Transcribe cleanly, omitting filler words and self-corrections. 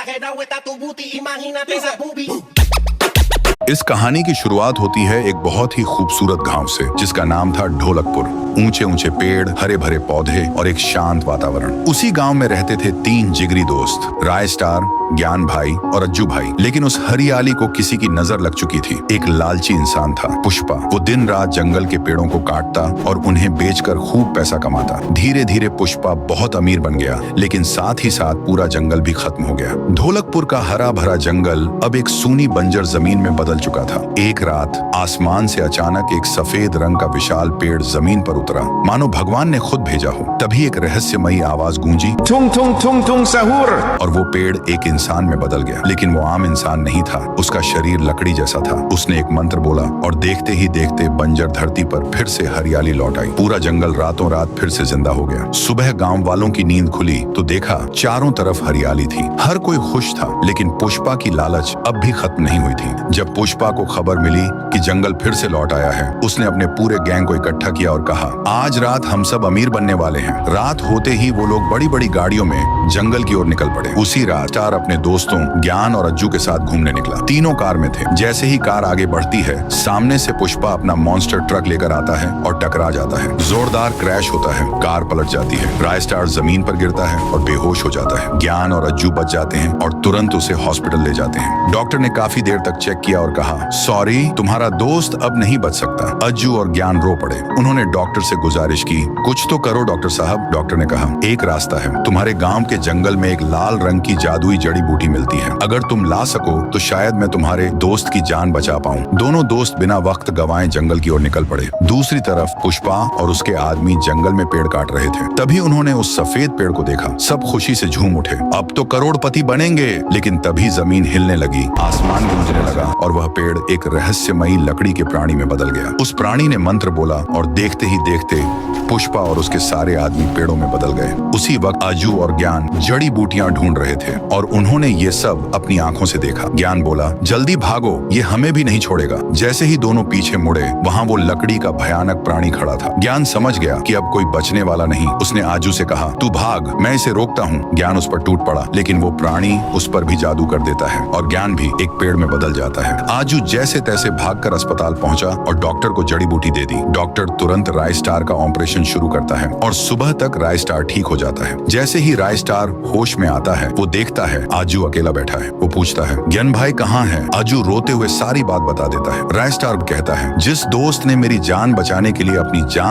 exagerado está tu booty, imagínate esa boobie. इस कहानी की शुरुआत होती है एक बहुत ही खूबसूरत गांव से, जिसका नाम था ढोलकपुर। ऊंचे ऊंचे पेड़, हरे भरे पौधे और एक शांत वातावरण। उसी गांव में रहते थे 3 जिगरी दोस्त, राय स्टार, ज्ञान भाई और अज्जू भाई। लेकिन उस हरियाली को किसी की नजर लग चुकी थी। एक लालची इंसान था, पुष्पा। वो दिन रात जंगल के पेड़ों को काटता और उन्हें बेचकर खूब पैसा कमाता। धीरे धीरे पुष्पा बहुत अमीर बन गया, लेकिन साथ ही साथ पूरा जंगल भी खत्म हो गया। ढोलकपुर का हरा भरा जंगल अब एक सूनी बंजर जमीन में बदल चुका था। एक रात आसमान से अचानक एक सफेद रंग का विशाल पेड़ जमीन पर उतरा, मानो भगवान ने खुद भेजा हो। तभी एक रहस्यमयी आवाज गूंजी, tung tung tung tung सहूर। और वो पेड़ एक इंसान में बदल गया। लेकिन वो आम इंसान नहीं था, उसका शरीर लकड़ी जैसा था। उसने एक मंत्र बोला और देखते ही देखते बंजर धरती पर फिर से हरियाली लौट आई। पूरा जंगल रातों रात फिर से जिंदा हो गया। सुबह गांव वालों की नींद खुली तो देखा चारों तरफ हरियाली थी। हर कोई खुश था, लेकिन पुष्पा की लालच अब भी खत्म नहीं हुई थी। जब पुष्पा को खबर मिली कि जंगल फिर से लौट आया है, उसने अपने पूरे गैंग को इकट्ठा किया और कहा, आज रात हम सब अमीर बनने वाले हैं। रात होते ही वो लोग बड़ी बड़ी गाड़ियों में जंगल की ओर निकल पड़े। उसी रात स्टार अपने दोस्तों ज्ञान और अज्जू के साथ घूमने निकला। तीनों कार में थे। जैसे ही कार आगे बढ़ती है, सामने से पुष्पा अपना मॉन्स्टर ट्रक लेकर आता है और टकरा जाता है। जोरदार क्रैश होता है, कार पलट जाती है। राय स्टार जमीन पर गिरता है और बेहोश हो जाता है। ज्ञान और अज्जू बच जाते हैं और तुरंत उसे हॉस्पिटल ले जाते हैं। डॉक्टर ने काफी देर तक चेक किया और कहा, सॉरी, तुम्हारा दोस्त अब नहीं बच सकता। अज्जू और ज्ञान रो पड़े। उन्होंने डॉक्टर से गुजारिश की, कुछ तो करो डॉक्टर साहब। डॉक्टर ने कहा, एक रास्ता है, तुम्हारे गांव के जंगल में एक लाल रंग की जादुई जड़ी बूटी मिलती है। अगर तुम ला सको तो शायद मैं तुम्हारे दोस्त की जान बचा पाऊं। दोनों दोस्त बिना वक्त गवाए जंगल की ओर निकल पड़े। दूसरी तरफ पुष्पा और उसके आदमी जंगल में पेड़ काट रहे थे। तभी उन्होंने उस सफेद पेड़ को देखा। सब खुशी से झूम उठे, अब तो करोड़पति बनेंगे। लेकिन तभी जमीन हिलने लगी, आसमान गूंजने लगा और वह पेड़ एक रहस्यमयी लकड़ी के प्राणी में बदल गया। उस प्राणी ने मंत्र बोला और देखते ही देखते पुष्पा और उसके सारे आदमी पेड़ों में बदल गए। उसी वक्त अज्जू और ज्ञान जड़ी बूटियां ढूंढ रहे थे और उन्होंने ये सब अपनी आंखों से देखा। ज्ञान बोला, जल्दी भागो, ये हमें भी नहीं छोड़ेगा। जैसे ही दोनों पीछे मुड़े, वहां वो लकड़ी का भयानक प्राणी खड़ा था। ज्ञान समझ गया कि अब कोई बचने वाला नहीं। उसने आजू से कहा, तू भाग, मैं इसे रोकता हूँ। ज्ञान उस पर टूट पड़ा, लेकिन वो प्राणी उस पर भी जादू कर देता है और ज्ञान भी एक पेड़ में बदल जाता है। आजू जैसे तैसे भागकर अस्पताल पहुंचा और डॉक्टर को जड़ी बूटी दे दी। डॉक्टर तुरंत राय स्टार का ऑपरेशन शुरू करता है और सुबह तक राय स्टार ठीक हो जाता है। जैसे ही राय स्टार होश में आता है, वो देखता है आजू अकेला बैठा है। वो पूछता है, ज्ञान भाई कहाँ है? आजू रोते हुए सारी बात बता देता है। राय स्टार कहता है, जिस दोस्त ने मेरी जान बचाने के लिए अपनी जान